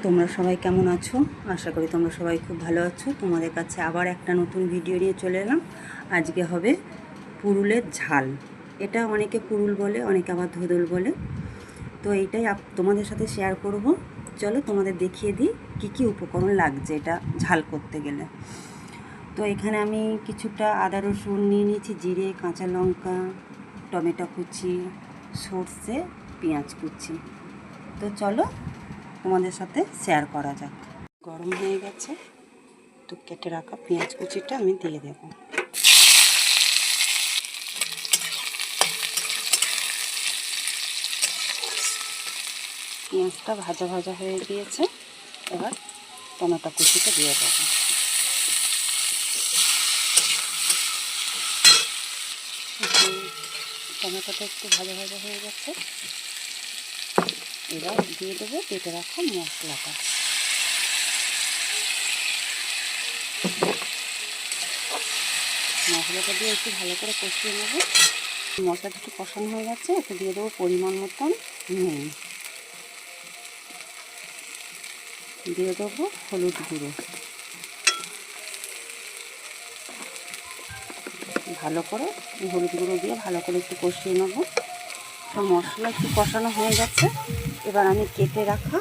তোমরা সবাই কেমন আছো? আশা করি তোমরা সবাই খুব ভালো আছো। তোমাদের কাছে আবার একটা নতুন ভিডিও নিয়ে চলে এলাম। আজকে হবে পুরুলের ঝাল। এটা অনেকে পুরুল বলে, অনেকে আবার ধোদল বলে। তো এইটাই তোমাদের সাথে শেয়ার করব। চলো তোমাদের দেখিয়ে দিই কী কী উপকরণ লাগছে এটা ঝাল করতে গেলে। তো এখানে আমি কিছুটা আদা রসুন নিয়ে নিয়েছি, জিরে, কাঁচা লঙ্কা, টমেটো কুচি, সর্ষে, পেঁয়াজ কুচি। তো চলো তোমাদের সাথে শেয়ার করা যাক। গরম হয়ে গেছে, তো কেটে রাখা পেঁয়াজ কুচিটা আমি দিয়ে দেব। পেঁয়াজটা ভাজা ভাজা হয়ে গিয়েছে, এবার টমেটো কুচিটা দিয়ে দেব। টমেটোটা একটু ভাজা ভাজা হয়ে গেছে, এবার দিয়ে দেবো কেটে রাখা মশলাটা। মশলাটা দিয়ে একটু ভালো করে কষিয়ে নেব। মশলাটা একটু কষানো হয়ে গেছে, একটু দিয়ে দেবো পরিমাণ মতন নুন, দিয়ে দেবো হলুদ গুঁড়ো। ভালো করে হলুদ গুঁড়ো দিয়ে ভালো করে একটু কষিয়ে নেব। তো মশলা একটু কষানো হয়ে গেছে, এবার আমি কেটে রাখা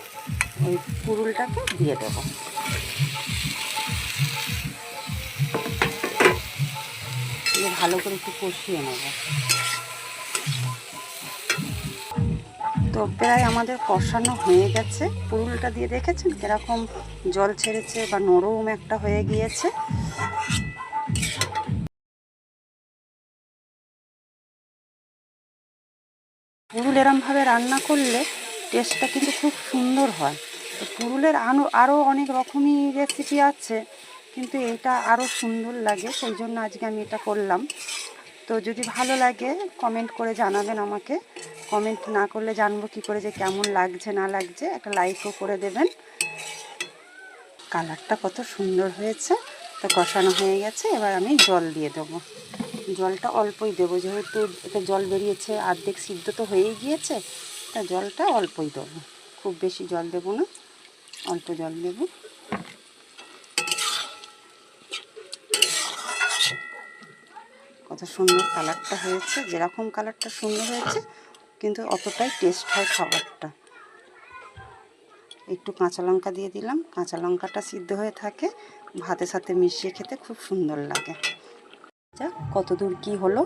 ওই পুরুলটাকে দিয়ে দেব। দিয়ে ভালো করে একটু কষিয়ে নেব। তো প্রায় আমাদের কষানো হয়ে গেছে। পুরুলটা দিয়ে দেখেছেন কীরকম জল ছেড়েছে বা নরম একটা হয়ে গিয়েছে। পুরুল এরমভাবে রান্না করলে টেস্টটা কিন্তু খুব সুন্দর হয়। তো পুরুলের আরও অনেক রকমই রেসিপি আছে, কিন্তু এটা আরও সুন্দর লাগে, সেই জন্য আজকে আমি এটা করলাম। তো যদি ভালো লাগে কমেন্ট করে জানাবেন আমাকে। কমেন্ট না করলে জানবো কী করে যে কেমন লাগছে না লাগছে। একটা লাইকও করে দেবেন। কালারটা কত সুন্দর হয়েছে। তো কষানো হয়ে গেছে, এবার আমি জল দিয়ে দেবো। জলটা অল্পই দেবো, যেহেতু এটা জল বেরিয়েছে, অর্ধেক সিদ্ধ তো হয়েই গিয়েছে, তা জলটা অল্পই দেবো, খুব বেশি জল দেবো না, অল্প জল দেব। কত সুন্দর কালারটা হয়েছে। যেরকম কালারটা সুন্দর হয়েছে কিন্তু অতটাই টেস্ট হয় খাবারটা। একটু কাঁচা লঙ্কা দিয়ে দিলাম, কাঁচা লঙ্কাটা সিদ্ধ হয়ে থাকে, ভাতের সাথে মিশিয়ে খেতে খুব সুন্দর লাগে। যা কত দূর কী হলো